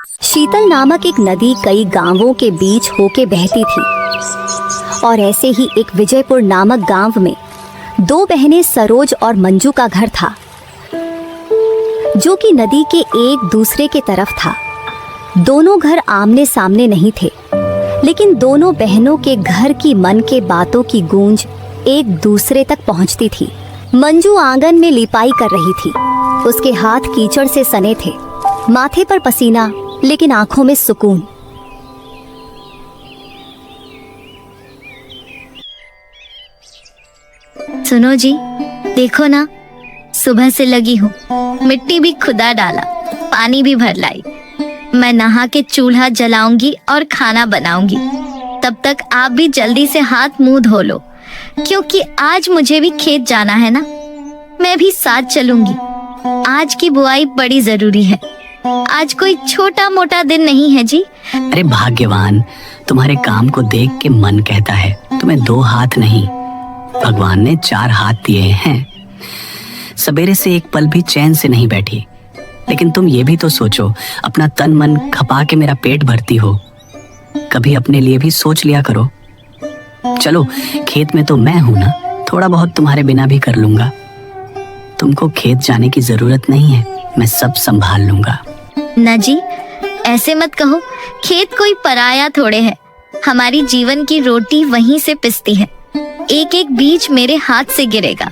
शीतल नामक एक नदी कई गांवों के बीच होके बहती थी और ऐसे ही एक विजयपुर नामक गांव में दो बहनें सरोज और मंजू का घर था, जो कि नदी के एक दूसरे के तरफ था। दोनों घर आमने सामने नहीं थे, लेकिन दोनों बहनों के घर की मन के बातों की गूंज एक दूसरे तक पहुंचती थी। मंजू आंगन में लिपाई कर रही थी। उसके हाथ कीचड़ से सने थे, माथे पर पसीना, लेकिन आंखों में सुकून। सुनो जी, देखो ना, सुबह से लगी हूँ। मिट्टी भी खुदा डाला, पानी भी भर लाई। मैं नहा के चूल्हा जलाऊंगी और खाना बनाऊंगी। तब तक आप भी जल्दी से हाथ मुंह धो लो, क्योंकि आज मुझे भी खेत जाना है ना। मैं भी साथ चलूंगी। आज की बुआई बड़ी जरूरी है। आज कोई छोटा मोटा दिन नहीं है जी। अरे भाग्यवान, तुम्हारे काम को देख के मन कहता है तुम्हें 2 हाथ नहीं, भगवान ने 4 हाथ दिए हैं। सवेरे से एक पल भी चैन से नहीं बैठी, लेकिन तुम ये भी तो सोचो, अपना तन मन खपा के मेरा पेट भरती हो। कभी अपने लिए भी सोच लिया करो। चलो, खेत में तो मैं हूं ना, थोड़ा बहुत तुम्हारे बिना भी कर लूंगा। तुमको खेत जाने की जरूरत नहीं है, मैं सब संभाल लूंगा। ना जी, ऐसे मत कहो। खेत कोई पराया थोड़े है। हमारी जीवन की रोटी वहीं से पिसती है। एक एक बीज मेरे हाथ से गिरेगा,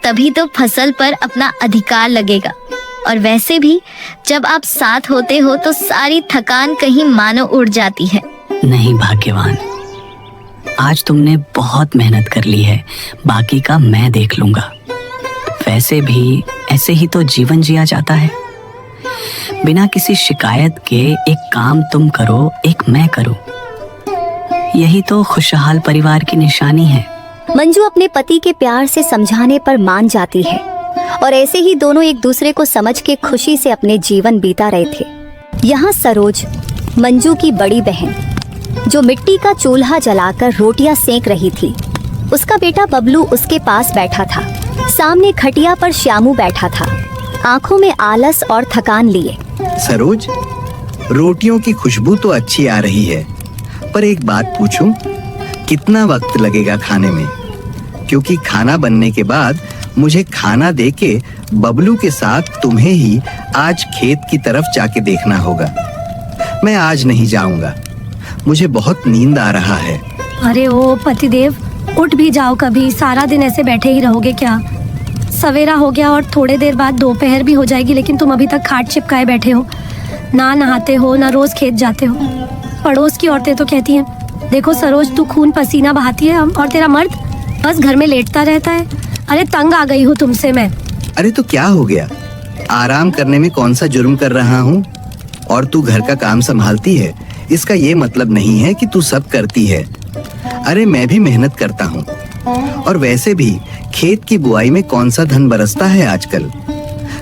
तभी तो फसल पर अपना अधिकार लगेगा। और वैसे भी जब आप साथ होते हो तो सारी थकान कहीं मानो उड़ जाती है। नहीं भाग्यवान, आज तुमने बहुत मेहनत कर ली है, बाकी का मैं देख लूंगा। वैसे भी ऐसे ही तो जीवन जिया जाता है। बिना किसी शिकायत के एक काम तुम करो, एक मैं करूं। यही तो खुशहाल परिवार की निशानी है। मंजू अपने पति के प्यार से समझाने पर मान जाती है और ऐसे ही दोनों एक दूसरे को समझ के खुशी से अपने जीवन बीता रहे थे। यहाँ सरोज, मंजू की बड़ी बहन, जो मिट्टी का चूल्हा जलाकर रोटियां सेंक रही थी। उसका बेटा बबलू उसके पास बैठा था। सामने खटिया पर श्यामू बैठा था, आंखों में आलस और थकान लिए। सरोज, रोटियों की खुशबू तो अच्छी आ रही है, पर एक बात पूछूं, कितना वक्त लगेगा खाने में? क्योंकि खाना बनने के बाद मुझे खाना देके बबलू के साथ तुम्हें ही आज खेत की तरफ जाके देखना होगा। मैं आज नहीं जाऊंगा, मुझे बहुत नींद आ रहा है। अरे ओ पतिदेव, उठ भी जाओ कभी। सारा दिन ऐसे बैठे ही रहोगे क्या? सवेरा हो गया और थोड़े देर बाद दोपहर भी हो जाएगी, लेकिन तुम अभी तक खाट चिपकाए बैठे हो। ना नहाते हो, ना रोज खेत जाते हो। पड़ोस की औरतें तो कहती हैं, देखो सरोज, तू खून पसीना बहाती है और तेरा मर्द बस घर में लेटता रहता है। अरे तंग आ गई हूँ तुमसे मैं। अरे तो क्या हो गया? आराम करने में कौन सा जुर्म कर रहा हूँ? और तू घर का काम संभालती है, इसका ये मतलब नहीं है कि तू सब करती है। अरे मैं भी मेहनत करता हूँ। और वैसे भी खेत की बुआई में कौन सा धन बरसता है आजकल।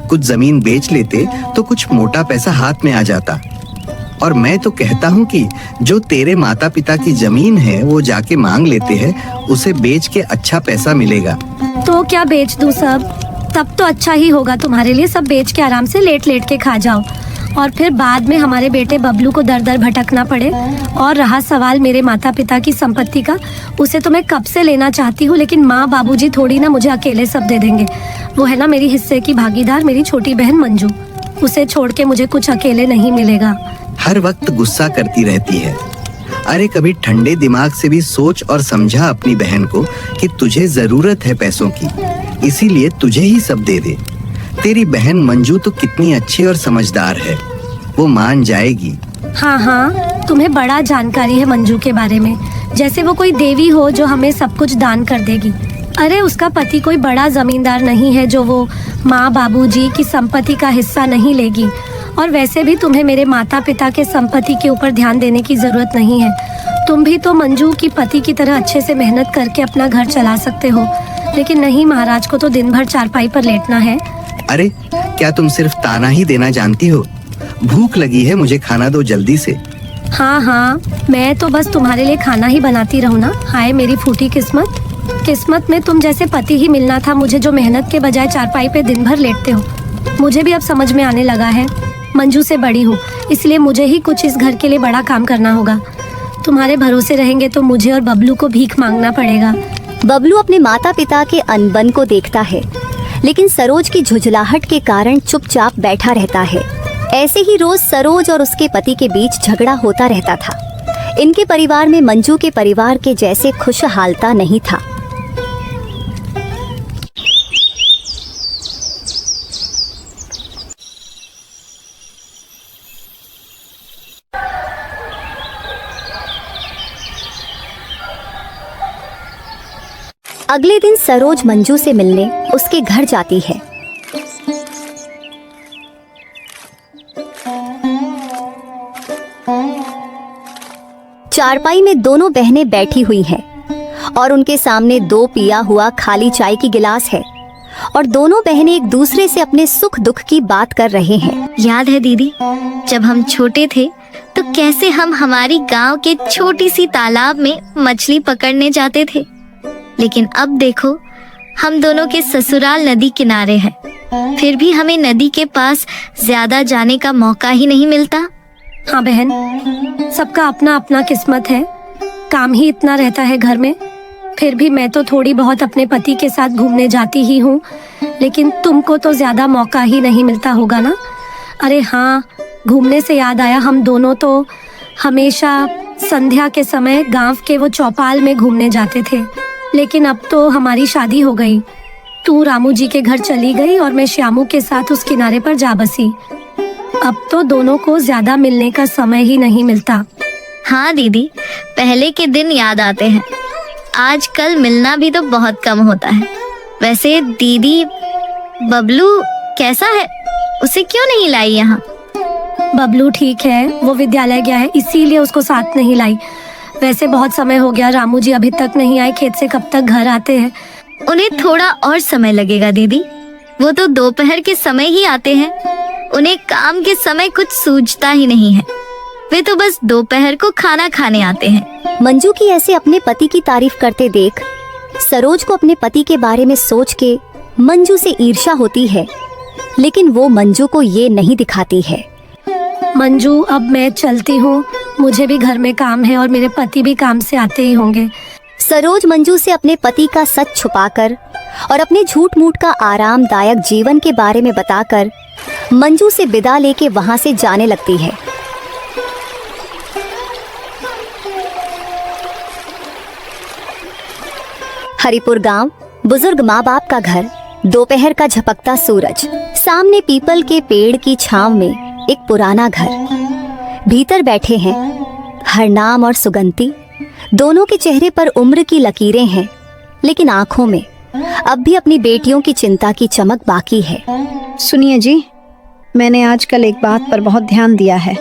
कुछ जमीन बेच लेते तो कुछ मोटा पैसा हाथ में आ जाता। और मैं तो कहता हूँ कि जो तेरे माता पिता की जमीन है वो जाके मांग लेते हैं, उसे बेच के अच्छा पैसा मिलेगा। तो क्या बेच दूँ सब? तब तो अच्छा ही होगा तुम्हारे लिए। सब बेच के आराम से लेट लेट के खा जाओ, और फिर बाद में हमारे बेटे बबलू को दर दर भटकना पड़े। और रहा सवाल मेरे माता पिता की संपत्ति का, उसे तो मैं कब से लेना चाहती हूँ, लेकिन माँ बाबूजी थोड़ी ना मुझे अकेले सब दे देंगे। वो है ना मेरी हिस्से की भागीदार, मेरी छोटी बहन मंजू। उसे छोड़ के मुझे कुछ अकेले नहीं मिलेगा। हर वक्त गुस्सा करती रहती है। अरे कभी ठंडे दिमाग से भी सोच और समझा अपनी बहन को कि तुझे जरूरत है पैसों की, इसीलिए तुझे ही सब दे दे। तेरी बहन मंजू तो कितनी अच्छी और समझदार है, वो मान जाएगी। हाँ हाँ, तुम्हें बड़ा जानकारी है मंजू के बारे में, जैसे वो कोई देवी हो जो हमें सब कुछ दान कर देगी। अरे उसका पति कोई बड़ा जमींदार नहीं है जो वो माँ बाबूजी की संपत्ति का हिस्सा नहीं लेगी। और वैसे भी तुम्हें मेरे माता पिता के संपत्ति के ऊपर ध्यान देने की जरूरत नहीं है। तुम भी तो मंजू की पति की तरह अच्छे से मेहनत करके अपना घर चला सकते हो, लेकिन नहीं, महाराज को तो दिन भर चारपाई पर लेटना है। अरे क्या तुम सिर्फ ताना ही देना जानती हो? भूख लगी है, मुझे खाना दो जल्दी से। हाँ हाँ, मैं तो बस तुम्हारे लिए खाना ही बनाती रहूँ ना। हाय मेरी फूटी किस्मत। किस्मत में तुम जैसे पति ही मिलना था मुझे, जो मेहनत के बजाय चारपाई पे दिन भर लेटते हो। मुझे भी अब समझ में आने लगा है। मंजू से बड़ी हूँ, इसलिए मुझे ही कुछ इस घर के लिए बड़ा काम करना होगा। तुम्हारे भरोसे रहेंगे तो मुझे और बबलू को भीख मांगना पड़ेगा। बबलू अपने माता पिता के अनबन को देखता है, लेकिन सरोज की झुंझलाहट के कारण चुपचाप बैठा रहता है। ऐसे ही रोज सरोज और उसके पति के बीच झगड़ा होता रहता था। इनके परिवार में मंजू के परिवार के जैसे खुशहालता नहीं था। अगले दिन सरोज मंजू से मिलने उसके घर जाती है। चारपाई में दोनों बहनें बैठी हुई हैं और उनके सामने 2 पिया हुआ खाली चाय की गिलास है और दोनों बहनें एक दूसरे से अपने सुख दुख की बात कर रहे हैं। याद है दीदी, जब हम छोटे थे तो कैसे हम हमारी गांव के छोटी सी तालाब में मछली पकड़ने जाते थे, लेकिन अब देखो हम दोनों के ससुराल नदी किनारे हैं, फिर भी हमें नदी के पास ज्यादा जाने का मौका ही नहीं मिलता। हाँ बहन, सबका अपना अपना किस्मत है। काम ही इतना रहता है घर में। फिर भी मैं तो थोड़ी बहुत अपने पति के साथ घूमने जाती ही हूँ, लेकिन तुमको तो ज्यादा मौका ही नहीं मिलता होगा ना। अरे हाँ, घूमने से याद आया, हम दोनों तो हमेशा संध्या के समय गांव के वो चौपाल में घूमने जाते थे, लेकिन अब तो हमारी शादी हो गई। तू रामू जी के घर चली गई और मैं श्यामू के साथ उस किनारे पर जा बसी। अब तो दोनों को ज्यादा मिलने का समय ही नहीं मिलता। हाँ दीदी, पहले के दिन याद आते हैं। आजकल मिलना भी तो बहुत कम होता है। वैसे दीदी, बबलू कैसा है? उसे क्यों नहीं लाई यहाँ? बबलू ठीक है, वो विद्यालय गया है, इसीलिए उसको साथ नहीं लाई। वैसे बहुत समय हो गया, रामू जी अभी तक नहीं आए खेत से, कब तक घर आते हैं? उन्हें थोड़ा और समय लगेगा दीदी, वो तो दोपहर के समय ही आते हैं। उन्हें काम के समय कुछ सूझता ही नहीं है, वे तो बस दोपहर को खाना खाने आते हैं। मंजू की ऐसे अपने पति की तारीफ करते देख सरोज को अपने पति के बारे में सोच के मंजू से ईर्ष्या होती है, लेकिन वो मंजू को ये नहीं दिखाती है। मंजू, अब मैं चलती हूँ, मुझे भी घर में काम है और मेरे पति भी काम से आते ही होंगे। सरोज मंजू से अपने पति का सच छुपाकर और अपने झूठ मूठ का आरामदायक जीवन के बारे में बताकर मंजू से विदा लेके वहां से जाने लगती है। हरिपुर गांव, बुजुर्ग माँ बाप का घर, दोपहर का झपकता सूरज, सामने पीपल के पेड़ की छांव में एक पुराना घर। भीतर बैठे हैं हरनाम और सुगंती। दोनों के चेहरे पर उम्र की लकीरें हैं, लेकिन आंखों में अब भी अपनी बेटियों की चिंता की चमक बाकी है। सुनिए जी, मैंने आजकल एक बात पर बहुत ध्यान दिया है।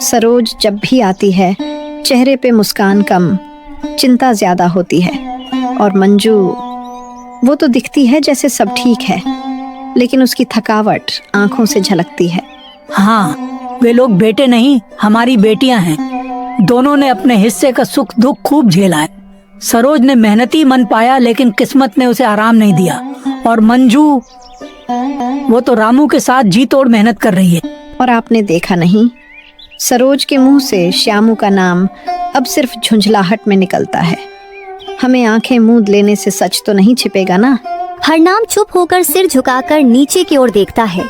सरोज जब भी आती है, चेहरे पे मुस्कान कम, चिंता ज्यादा होती है। और मंजू, वो तो दिखती है जैसे सब ठीक है, लेकिन उसकी थकावट आंखों से झलकती है। हाँ, वे लोग बेटे नहीं, हमारी बेटियां हैं। दोनों ने अपने हिस्से का सुख दुख खूब झेला है। सरोज ने मेहनती मन पाया, लेकिन किस्मत ने उसे आराम नहीं दिया। और मंजू, वो तो रामू के साथ जी तोड़ मेहनत कर रही है। और आपने देखा नहीं, सरोज के मुंह से श्यामू का नाम अब सिर्फ झुंझलाहट में निकलता है। हमें आंखें मूंद लेने से सच तो नहीं छिपेगा ना। हरनाम चुप होकर सिर झुकाकर नीचे की ओर देखता है।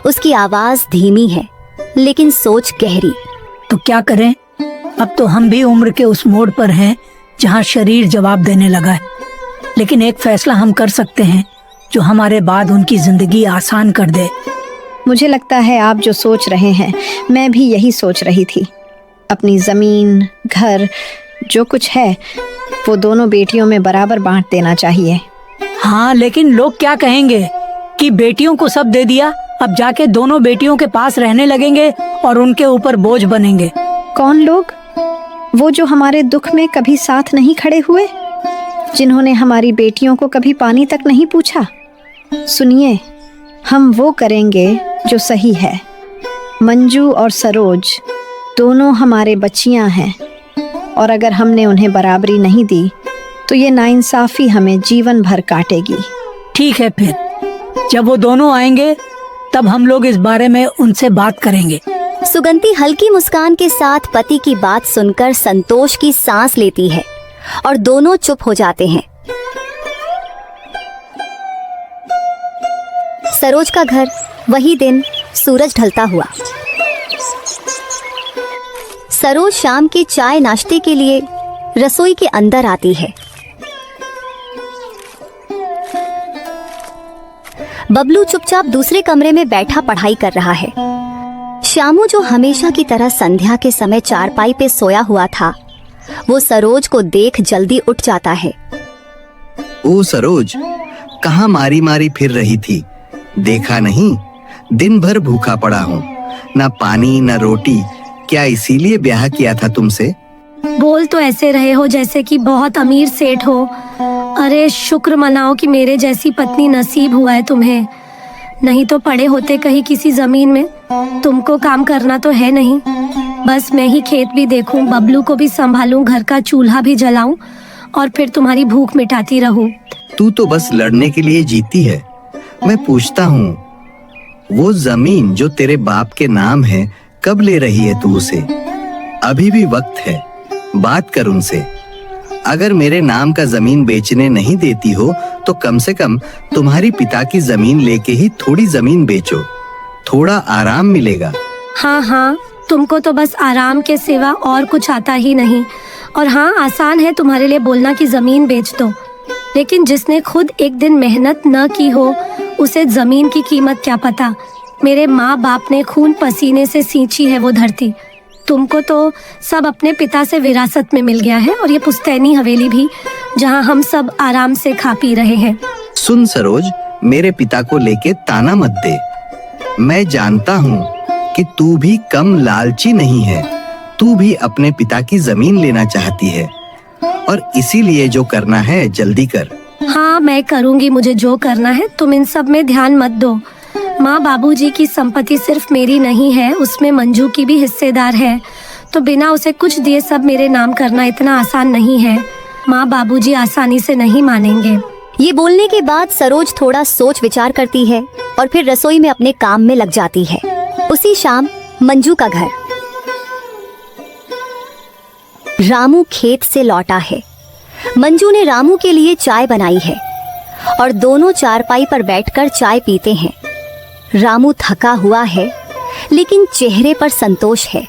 उसकी आवाज धीमी है, लेकिन सोच गहरी। तो क्या करें? अब तो हम भी उम्र के उस मोड़ पर हैं जहाँ शरीर जवाब देने लगा है। लेकिन एक फैसला हम कर सकते हैं जो हमारे बाद उनकी जिंदगी आसान कर दे। मुझे लगता है आप जो सोच रहे हैं, मैं भी यही सोच रही थी। अपनी जमीन, घर, जो कुछ है वो दोनों बेटियों में बराबर बांट देना चाहिए। हाँ, लेकिन लोग क्या कहेंगे कि बेटियों को सब दे दिया, अब जाके दोनों बेटियों के पास रहने लगेंगे और उनके ऊपर बोझ बनेंगे। कौन लोग? वो जो हमारे दुख में कभी साथ नहीं खड़े हुए, जिन्होंने हमारी बेटियों को कभी पानी तक नहीं पूछा। सुनिए, हम वो करेंगे जो सही है। मंजू और सरोज दोनों हमारे बच्चियां हैं, और अगर हमने उन्हें बराबरी नहीं दी तो ये नाइंसाफी हमें जीवन भर काटेगी। ठीक है, फिर जब वो दोनों आएंगे तब हम लोग इस बारे में उनसे बात करेंगे। सुगंधी हल्की मुस्कान के साथ पति की बात सुनकर संतोष की सांस लेती है और दोनों चुप हो जाते हैं। सरोज का घर, वही दिन, सूरज ढलता हुआ। सरोज शाम के चाय नाश्ते के लिए रसोई के अंदर आती है। बबलू चुपचाप दूसरे कमरे में बैठा पढ़ाई कर रहा है। श्यामू, जो हमेशा की तरह संध्या के समय चारपाई पे सोया हुआ था, वो सरोज को देख जल्दी उठ जाता है। ओ सरोज, कहाँ मारी मारी फिर रही थी? देखा नहीं, दिन भर भूखा पड़ा हूँ, ना पानी ना रोटी। क्या इसीलिए ब्याह किया था तुमसे? बोल तो ऐसे रहे हो जैसे कि बहुत अमीर सेठ हो। अरे शुक्र मनाओ कि मेरे जैसी पत्नी नसीब हुआ है तुम्हें, नहीं तो पड़े होते कहीं किसी जमीन में। तुमको काम करना तो है नहीं, बस मैं ही खेत भी देखूं, बबलू को भी संभालूं, घर का चूल्हा भी जलाऊं और फिर तुम्हारी भूख मिटाती रहूं। तू तो बस लड़ने के लिए जीती है। मैं पूछता हूँ, वो जमीन जो तेरे बाप के नाम है, कब ले रही है तू उसे? अभी भी वक्त है, बात कर उनसे। अगर मेरे नाम का जमीन बेचने नहीं देती हो तो कम से कम तुम्हारी पिता की जमीन लेके ही थोड़ी जमीन बेचो, थोड़ा आराम मिलेगा। हाँ हाँ, तुमको तो बस आराम के सिवा और कुछ आता ही नहीं। और हाँ, आसान है तुम्हारे लिए बोलना कि जमीन बेच दो, लेकिन जिसने खुद एक दिन मेहनत न की हो उसे जमीन की कीमत क्या पता। मेरे माँ बाप ने खून पसीने से सींची है वो धरती। तुमको तो सब अपने पिता से विरासत में मिल गया है, और ये पुश्तैनी हवेली भी, जहाँ हम सब आराम से खा पी रहे हैं। सुन सरोज, मेरे पिता को लेके ताना मत दे। मैं जानता हूँ कि तू भी कम लालची नहीं है। तू भी अपने पिता की जमीन लेना चाहती है, और इसीलिए जो करना है जल्दी कर। हाँ, मैं करूँगी मुझे जो करना है। तुम इन सब में ध्यान मत दो। माँ बाबूजी की संपत्ति सिर्फ मेरी नहीं है, उसमें मंजू की भी हिस्सेदार है, तो बिना उसे कुछ दिए सब मेरे नाम करना इतना आसान नहीं है। माँ बाबूजी आसानी से नहीं मानेंगे। ये बोलने के बाद सरोज थोड़ा सोच विचार करती है और फिर रसोई में अपने काम में लग जाती है। उसी शाम मंजू का घर। रामू खेत से लौटा है। मंजू ने रामू के लिए चाय बनाई है और दोनों चारपाई पर बैठकर चाय पीते हैं। रामू थका हुआ है, लेकिन चेहरे पर संतोष है।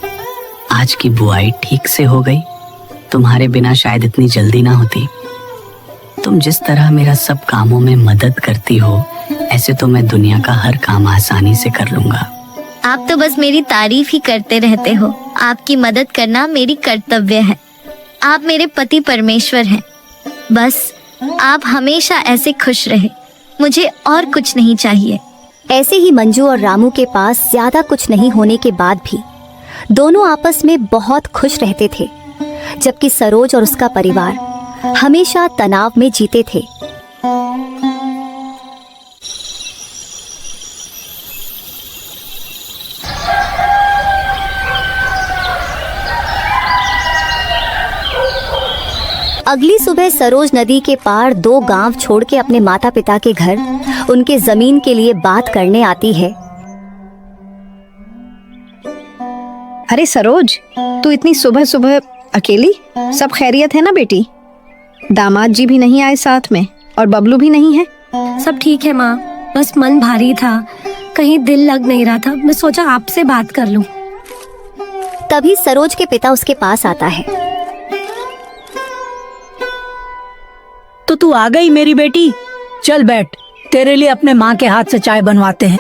आज की बुआई ठीक से हो गई। तुम्हारे बिना शायद इतनी जल्दी ना होती। तुम जिस तरह मेरा सब कामों में मदद करती हो, ऐसे तो मैं दुनिया का हर काम आसानी से कर लूंगा। आप तो बस मेरी तारीफ ही करते रहते हो। आपकी मदद करना मेरी कर्तव्य है। आप मेरे पति परमेश्वर हैं। बस आप हमेशा ऐसे खुश रहे, मुझे और कुछ नहीं चाहिए। ऐसे ही मंजू और रामू के पास ज्यादा कुछ नहीं होने के बाद भी दोनों आपस में बहुत खुश रहते थे, जबकि सरोज और उसका परिवार हमेशा तनाव में जीते थे। अगली सुबह सरोज नदी के पार 2 गांव छोड़ के अपने माता पिता के घर उनके जमीन के लिए बात करने आती है। अरे सरोज, तू इतनी सुबह सुबह अकेली? सब खैरियत है ना बेटी? दामाद जी भी नहीं आए साथ में, और बबलू भी नहीं है? सब ठीक है माँ, बस मन भारी था, कहीं दिल लग नहीं रहा था। मैं सोचा आपसे बात कर लूं। तभी सरोज के पिता उसके पास आता है। तो तू आ गई मेरी बेटी, चल बैठ, तेरे लिए अपने माँ के हाथ से चाय बनवाते हैं।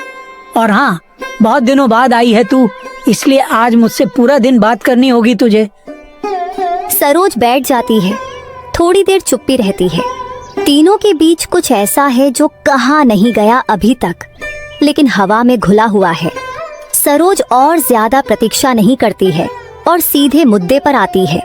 और हाँ, बहुत दिनों बाद आई है तू, इसलिए आज मुझसे पूरा दिन बात करनी होगी तुझे। सरोज बैठ जाती है। थोड़ी देर चुप्पी रहती है। तीनों के बीच कुछ ऐसा है जो कहा नहीं गया अभी तक, लेकिन हवा में घुला हुआ है। सरोज और ज्यादा प्रतीक्षा नहीं करती है और सीधे मुद्दे पर आती है।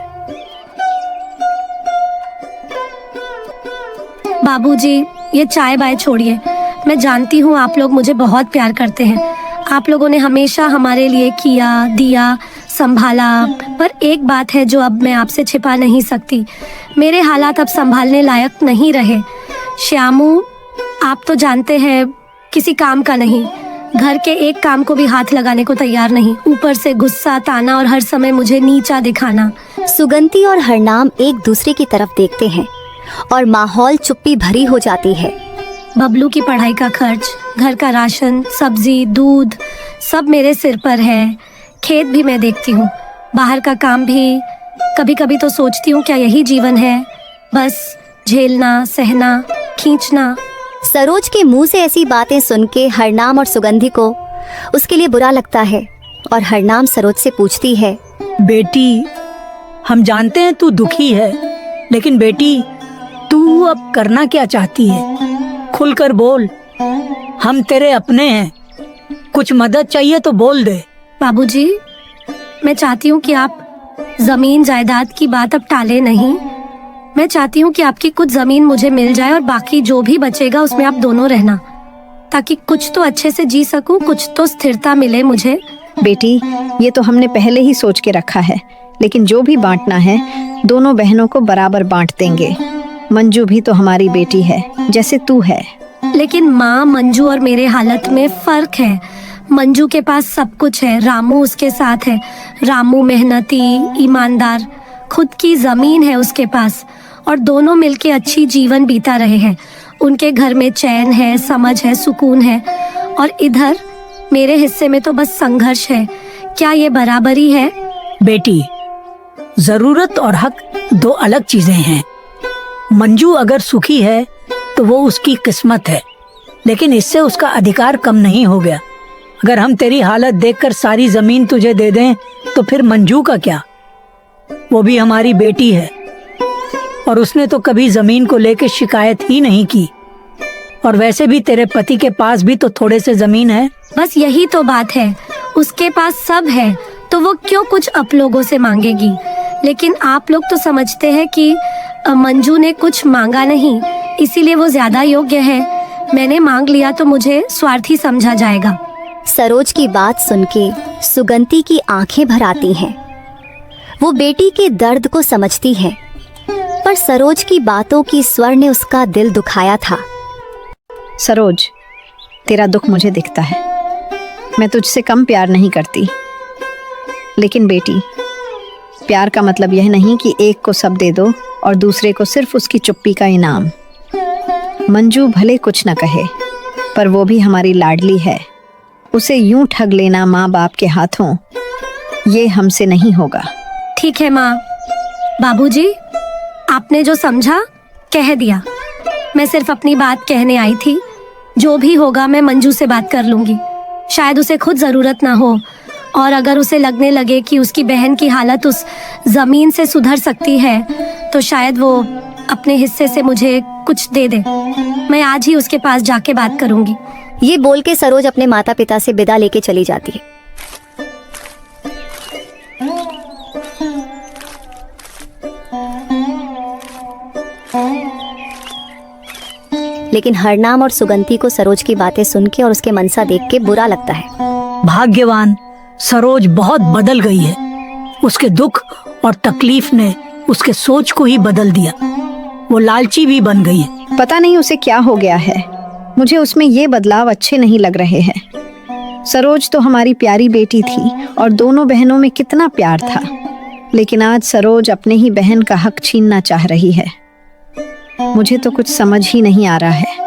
बाबूजी, ये चाय बाय छोड़िए। मैं जानती हूँ आप लोग मुझे बहुत प्यार करते हैं। आप लोगों ने हमेशा हमारे लिए किया, दिया, संभाला। पर एक बात है जो अब मैं आपसे छिपा नहीं सकती, मेरे हालात अब संभालने लायक नहीं रहे। श्यामू, आप तो जानते हैं, किसी काम का नहीं। घर के एक काम को भी हाथ लगाने को तैयार नहीं, ऊपर से गुस्सा, ताना और हर समय मुझे नीचा दिखाना। सुगंधी और हरनाम एक दूसरे की तरफ देखते हैं और माहौल चुप्पी भरी हो जाती है। बबलू की पढ़ाई का खर्च, घर का राशन, सब्जी, दूध सब मेरे सिर पर है। खेत भी मैं देखती हूँ, बाहर का काम भी। कभी कभी तो सोचती हूँ क्या यही जीवन है, बस झेलना, सहना, खींचना। सरोज के मुंह से ऐसी बातें सुन के हरनाम और सुगंधी को उसके लिए बुरा लगता है और हरनाम सरोज से पूछती है, बेटी, हम जानते हैं तू दुखी है, लेकिन बेटी तू अब करना क्या चाहती है? खुलकर बोल, हम तेरे अपने हैं। कुछ मदद चाहिए तो बोल दे। बाबूजी, मैं चाहती हूँ कि आप जमीन जायदाद की बात अब टाले नहीं। मैं चाहती हूँ कि आपकी कुछ जमीन मुझे मिल जाए और बाकी जो भी बचेगा उसमें आप दोनों रहना, ताकि कुछ तो अच्छे से जी सकूं, कुछ तो स्थिरता मिले मुझे। बेटी, ये तो हमने पहले ही सोच के रखा है, लेकिन जो भी बांटना है दोनों बहनों को बराबर बांट देंगे। मंजू भी तो हमारी बेटी है, जैसे तू है। लेकिन माँ, मंजू और मेरे हालत में फर्क है। मंजू के पास सब कुछ है, रामू उसके साथ है। रामू मेहनती, ईमानदार, खुद की जमीन है उसके पास और दोनों मिलके अच्छी जीवन बीता रहे हैं। उनके घर में चैन है, समझ है, सुकून है। और इधर मेरे हिस्से में तो बस संघर्ष है। क्या ये बराबरी है? बेटी, जरूरत और हक दो अलग चीजें हैं। मंजू अगर सुखी है तो वो उसकी किस्मत है, लेकिन इससे उसका अधिकार कम नहीं हो गया। अगर हम तेरी हालत देखकर सारी जमीन तुझे दे दें तो फिर मंजू का क्या? वो भी हमारी बेटी है और उसने तो कभी जमीन को लेकर शिकायत ही नहीं की। और वैसे भी तेरे पति के पास भी तो थोड़े से जमीन है। बस यही तो बात है, उसके पास सब है तो वो क्यों कुछ आप लोगों से मांगेगी? लेकिन आप लोग तो समझते हैं कि मंजू ने कुछ मांगा नहीं, इसीलिए वो ज्यादा योग्य है। मैंने मांग लिया तो मुझे स्वार्थी समझा जाएगा। सरोज की बात सुन के सुगंधी की आंखें भर आती हैं। वो बेटी के दर्द को समझती है, पर सरोज की बातों की स्वर ने उसका दिल दुखाया था। सरोज, तेरा दुख मुझे दिखता है। मैं तुझसे कम प्यार नहीं करती, लेकिन बेटी, प्यार का मतलब यह नहीं कि एक को सब दे दो और दूसरे को सिर्फ उसकी चुप्पी का इनाम। मंजू भले कुछ न कहे, पर वो भी हमारी लाडली है। उसे यूं ठग लेना माँ बाप के हाथों, ये हमसे नहीं होगा। ठीक है माँ। बाबूजी, आपने जो समझा कह दिया। मैं सिर्फ अपनी बात कहने आई थी। जो भी होगा मैं मंजू से बात कर लूंगी। शायद उसे खुद जरूरत ना हो, और अगर उसे लगने लगे कि उसकी बहन की हालत उस जमीन से सुधर सकती है तो शायद वो अपने हिस्से से मुझे कुछ दे दे। मैं आज ही उसके पास जाके बात करूंगी। ये बोल के सरोज अपने माता पिता से विदा लेके चली जाती है। लेकिन हरनाम और सुगंधी को सरोज की बातें सुन के और उसके मनसा देख के बुरा लगता है। भाग्यवान, सरोज बहुत बदल गई है। उसके दुख और तकलीफ ने उसके सोच को ही बदल दिया। वो लालची भी बन गई है। पता नहीं उसे क्या हो गया है, मुझे उसमें ये बदलाव अच्छे नहीं लग रहे हैं। सरोज तो हमारी प्यारी बेटी थी और दोनों बहनों में कितना प्यार था, लेकिन आज सरोज अपने ही बहन का हक छीनना चाह रही है। मुझे तो कुछ समझ ही नहीं आ रहा है।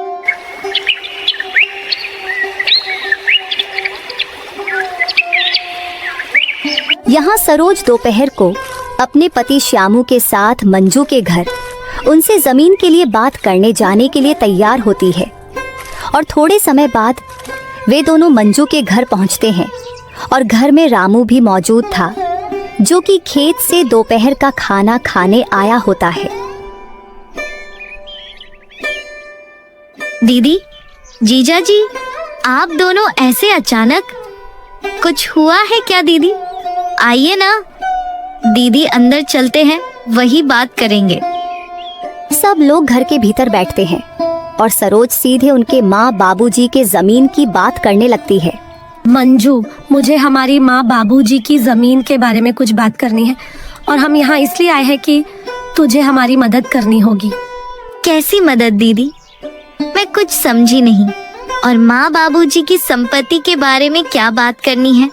यहाँ सरोज दोपहर को अपने पति श्यामू के साथ मंजू के घर उनसे जमीन के लिए बात करने जाने के लिए तैयार होती है। और थोड़े समय बाद वे दोनों मंजू के घर पहुँचते हैं और घर में रामू भी मौजूद था, जो कि खेत से दोपहर का खाना खाने आया होता है। दीदी, जीजा जी, आप दोनों ऐसे अचानक? कुछ हुआ है क्या दीदी? आइए ना दीदी, अंदर चलते हैं, वही बात करेंगे। सब लोग घर के भीतर बैठते हैं और सरोज सीधे उनके माँ बाबूजी के जमीन की बात करने लगती है। मंजू, मुझे हमारी माँ बाबूजी की जमीन के बारे में कुछ बात करनी है और हम यहाँ इसलिए आए हैं कि तुझे हमारी मदद करनी होगी। कैसी मदद दीदी? मैं कुछ समझी नहीं। और माँ बाबूजी की संपत्ति के बारे में क्या बात करनी है?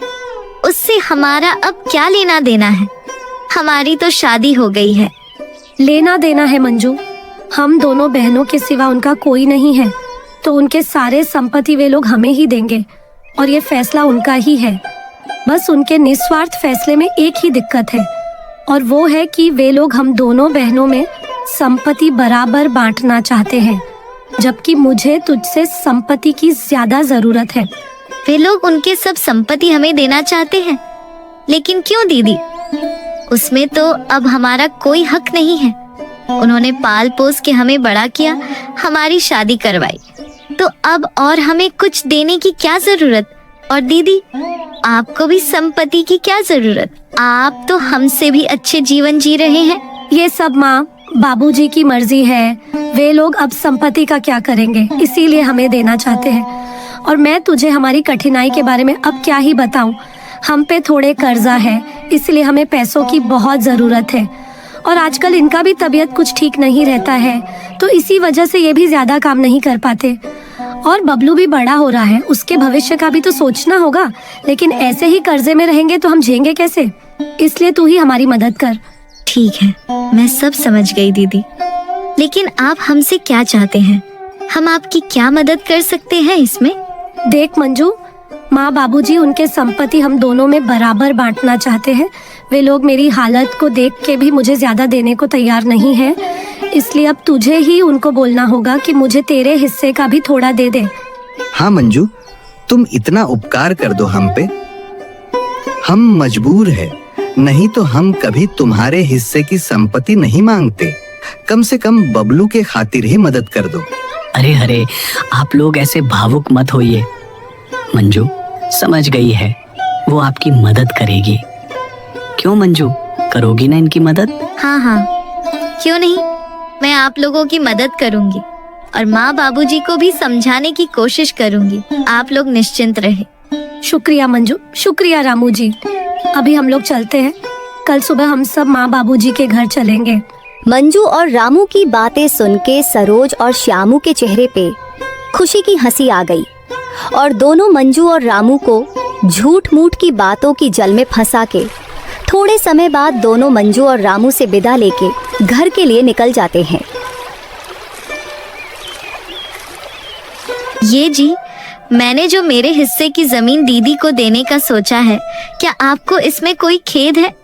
उससे हमारा अब क्या लेना देना है? हमारी तो शादी हो गई है। लेना देना है मंजू, हम दोनों बहनों के सिवा उनका कोई नहीं है, तो उनके सारे संपत्ति वे लोग हमें ही देंगे और ये फैसला उनका ही है। बस उनके निस्वार्थ फैसले में एक ही दिक्कत है, और वो है कि वे लोग हम दोनों बहनों में संपत्ति बराबर बांटना चाहते हैं, जबकि मुझे तुझसे संपत्ति की ज्यादा जरूरत है। वे लोग उनके सब संपत्ति हमें देना चाहते हैं, लेकिन क्यों दीदी? उसमें तो अब हमारा कोई हक नहीं है। उन्होंने पाल पोस के हमें बड़ा किया, हमारी शादी करवाई, तो अब और हमें कुछ देने की क्या जरूरत? और दीदी, आपको भी संपत्ति की क्या जरूरत? आप तो हमसे भी अच्छे जीवन जी रहे हैं। ये सब माँ बाबूजी की मर्जी है, वे लोग अब संपत्ति का क्या करेंगे, इसीलिए हमें देना चाहते हैं। और मैं तुझे हमारी कठिनाई के बारे में अब क्या ही बताऊं। हम पे थोड़े कर्जा है, इसलिए हमें पैसों की बहुत जरूरत है, और आजकल इनका भी तबीयत कुछ ठीक नहीं रहता है, तो इसी वजह से ये भी ज्यादा काम नहीं कर पाते। और बबलू भी बड़ा हो रहा है, उसके भविष्य का भी तो सोचना होगा, लेकिन ऐसे ही कर्जे में रहेंगे तो हम झेलेंगे कैसे? इसलिए तू ही हमारी मदद कर। ठीक है, मैं सब समझ गई दीदी, लेकिन आप हमसे क्या चाहते हैं? हम आपकी क्या मदद कर सकते हैं इसमें? देख मंजू, माँ बाबूजी उनके संपत्ति हम दोनों में बराबर बांटना चाहते हैं। वे लोग मेरी हालत को देख के भी मुझे ज्यादा देने को तैयार नहीं है, इसलिए अब तुझे ही उनको बोलना होगा कि मुझे तेरे हिस्से का भी थोड़ा दे दे। हाँ मंजू, तुम इतना उपकार कर दो हम पे। हम मजबूर है, नहीं तो हम कभी तुम्हारे हिस्से की संपत्ति नहीं मांगते। कम से कम बबलू के खातिर ही मदद कर दो। अरे अरे, आप लोग ऐसे भावुक मत होइए। मंजू समझ गई है, वो आपकी मदद करेगी। क्यों मंजू, करोगी ना इनकी मदद? हाँ हाँ, क्यों नहीं, मैं आप लोगों की मदद करूंगी और माँ बाबूजी को भी समझाने की कोशिश करूंगी। आप लोग निश्चिंत रहे। शुक्रिया मंजू, शुक्रिया रामू जी। अभी हम लोग चलते हैं, कल सुबह हम सब माँ बाबूजी के घर चलेंगे। मंजू और रामू की बातें सुन के सरोज और श्यामू के चेहरे पे खुशी की हंसी आ गई, और दोनों मंजू और रामू को झूठ मूठ की बातों की जल में फंसा के थोड़े समय बाद दोनों मंजू और रामू से विदा लेके घर के लिए निकल जाते हैं। ये जी, मैंने जो मेरे हिस्से की जमीन दीदी को देने का सोचा है, क्या आपको इसमें कोई खेद है?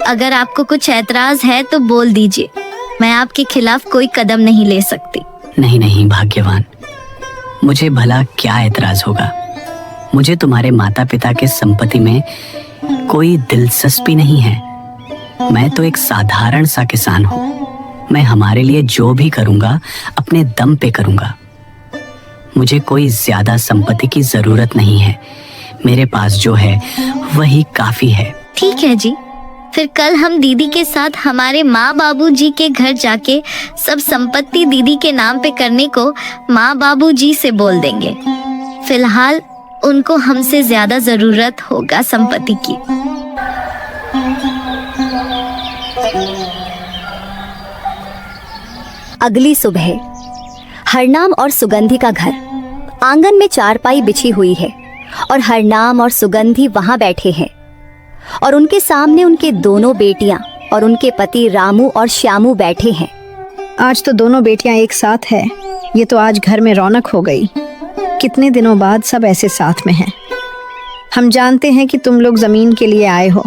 अगर आपको कुछ ऐतराज है तो बोल दीजिए, मैं आपके खिलाफ कोई कदम नहीं ले सकती। नहीं नहीं भाग्यवान, मुझे भला क्या ऐतराज होगा। मुझे तुम्हारे माता पिता के संपत्ति में कोई दिलचस्पी नहीं है। मैं तो एक साधारण सा किसान हूँ। मैं हमारे लिए जो भी करूँगा अपने दम पे करूँगा। मुझे कोई ज्यादा संपत्ति की जरूरत नहीं है। मेरे पास जो है वही काफी है। ठीक है जी, फिर कल हम दीदी के साथ हमारे माँ बाबूजी के घर जाके सब संपत्ति दीदी के नाम पे करने को माँ बाबूजी से बोल देंगे। फिलहाल उनको हमसे ज्यादा जरूरत होगा संपत्ति की। अगली सुबह हरनाम और सुगंधी का घर। आंगन में चारपाई बिछी हुई है और हरनाम और सुगंधी वहां बैठे हैं, और उनके सामने उनके दोनों बेटियां और उनके पति रामू और श्यामू बैठे हैं। आज तो दोनों बेटियां एक साथ है, ये तो आज घर में रौनक हो गई। कितने दिनों बाद सब ऐसे साथ में हैं। हम जानते हैं कि तुम लोग जमीन के लिए आए हो,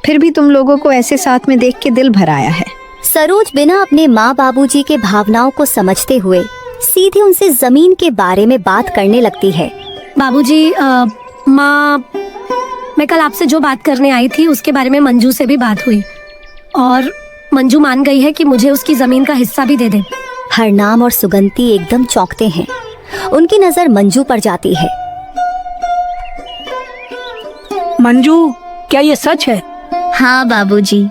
फिर भी तुम लोगों को ऐसे साथ में देख के दिल भर आया है। सरोज बिना अपने माँ बाबूजी के भावनाओं को समझते हुए सीधे उनसे जमीन के बारे में बात करने लगती है। बाबूजी, माँ, मैं कल आपसे जो बात करने आई थी उसके बारे में मंजू से भी बात हुई, और मंजू मान गई है कि मुझे उसकी जमीन का हिस्सा भी दे दे। हरनाम और सुगंधी एकदम चौंकते हैं। उनकी नजर मंजू पर जाती है। मंजू, क्या ये सच है? हाँ बाबूजी,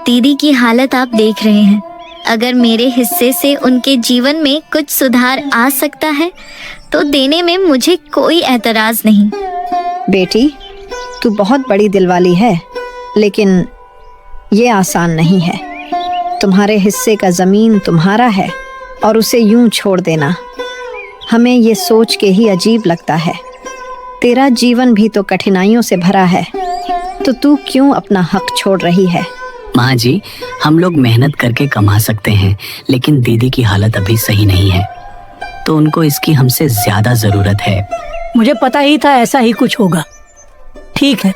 दीदी की हालत आप देख रहे हैं। अगर मेरे हिस्से से उनके जीवन में कुछ सुधार आ सकता है तो देने में मुझे कोई ऐतराज नहीं। बेटी, तू बहुत बड़ी दिलवाली है, लेकिन ये आसान नहीं है। तुम्हारे हिस्से का जमीन तुम्हारा है और उसे यूं छोड़ देना, हमें ये सोच के ही अजीब लगता है, तेरा जीवन भी तो कठिनाइयों से भरा है, तो तू क्यों अपना हक छोड़ रही है? माँ जी, हम लोग मेहनत करके कमा सकते हैं, लेकिन दीदी की हालत अभी सही नहीं है, तो उनको इसकी हमसे ज्यादा जरूरत है। मुझे पता ही था ऐसा ही कुछ होगा। ठीक है,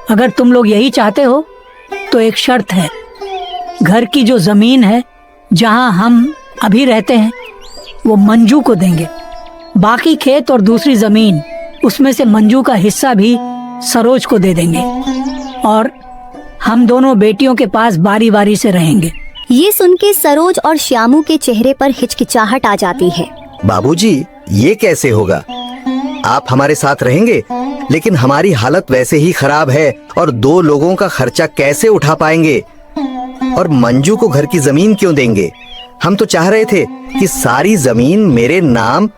अगर तुम लोग यही चाहते हो तो एक शर्त है। घर की जो जमीन है जहाँ हम अभी रहते हैं वो मंजू को देंगे। बाकी खेत और दूसरी जमीन, उसमें से मंजू का हिस्सा भी सरोज को दे देंगे और हम दोनों बेटियों के पास बारी बारी से रहेंगे। ये सुन के सरोज और श्यामू के चेहरे पर हिचकिचाहट आ जाती है। बाबूजी, ये कैसे होगा? आप हमारे साथ रहेंगे, लेकिन हमारी हालत वैसे ही खराब है और 2 लोगों का खर्चा कैसे उठा पाएंगे? और मंजू को घर की जमीन क्यों देंगे? हम तो चाह रहे थे कि सारी जमीन मेरे नाम,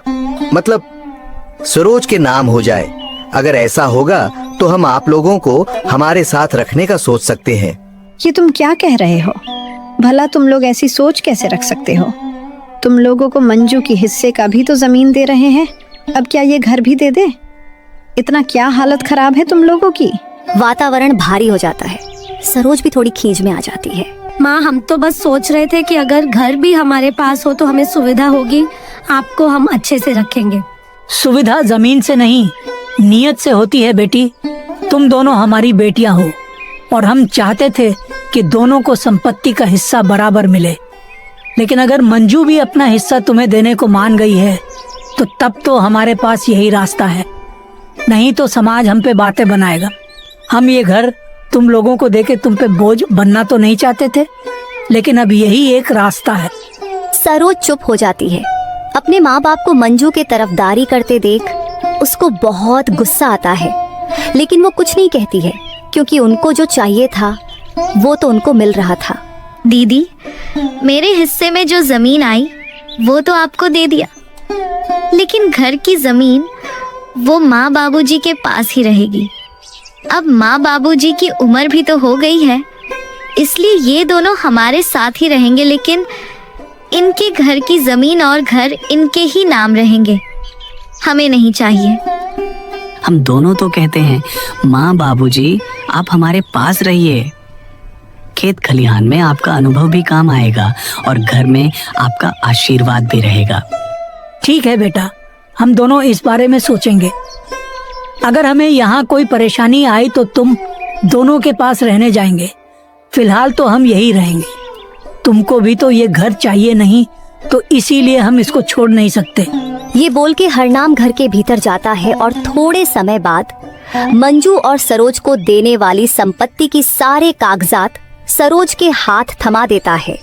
मतलब सरोज के नाम हो जाए। अगर ऐसा होगा तो हम आप लोगों को हमारे साथ रखने का सोच सकते हैं। ये तुम क्या कह रहे हो? भला तुम लोग ऐसी सोच कैसे रख सकते हो? तुम लोगों को मंजू की हिस्से का भी तो जमीन दे रहे हैं, अब क्या ये घर भी दे दे? इतना क्या हालत खराब है तुम लोगों की? वातावरण भारी हो जाता है। सरोज भी थोड़ी खींच में आ जाती है। माँ, हम तो बस सोच रहे थे कि अगर घर भी हमारे पास हो तो हमें सुविधा होगी, आपको हम अच्छे से रखेंगे। सुविधा जमीन से नहीं, नियत से होती है बेटी। तुम दोनों हमारी बेटियां हो और हम चाहते थे कि दोनों को संपत्ति का हिस्सा बराबर मिले, लेकिन अगर मंजू भी अपना हिस्सा तुम्हें देने को मान गई है तो तब तो हमारे पास यही रास्ता है, नहीं तो समाज हम पे बातें बनाएगा। हम ये घर तुम लोगों को देके तुम पे बोझ बनना तो नहीं चाहते थे, लेकिन अब यही एक रास्ता है। सरोज चुप हो जाती है। अपने माँ बाप को मंजू के तरफदारी करते देख उसको बहुत गुस्सा आता है, लेकिन वो कुछ नहीं कहती है क्योंकि उनको जो चाहिए था वो तो उनको मिल रहा था। दीदी, मेरे हिस्से में जो जमीन आई वो तो आपको दे दिया, लेकिन घर की जमीन वो माँ बाबूजी के पास ही रहेगी। अब माँ बाबूजी की उम्र भी तो हो गई है, इसलिए ये दोनों हमारे साथ ही रहेंगे, लेकिन इनके घर की जमीन और घर इनके ही नाम रहेंगे, हमें नहीं चाहिए। हम दोनों तो कहते हैं माँ बाबूजी आप हमारे पास रहिए, खेत खलिहान में आपका अनुभव भी काम आएगा और घर में आपका आशीर्वाद भी रहेगा। ठीक है बेटा, हम दोनों इस बारे में सोचेंगे। अगर हमें यहाँ कोई परेशानी आई तो तुम दोनों के पास रहने जाएंगे, फिलहाल तो हम यही रहेंगे। तुमको भी तो ये घर चाहिए नहीं, तो इसीलिए हम इसको छोड़ नहीं सकते। ये बोल के हरनाम घर के भीतर जाता है और थोड़े समय बाद मंजू और सरोज को देने वाली संपत्ति की सारे कागजात सरोज के हाथ थमा देता है।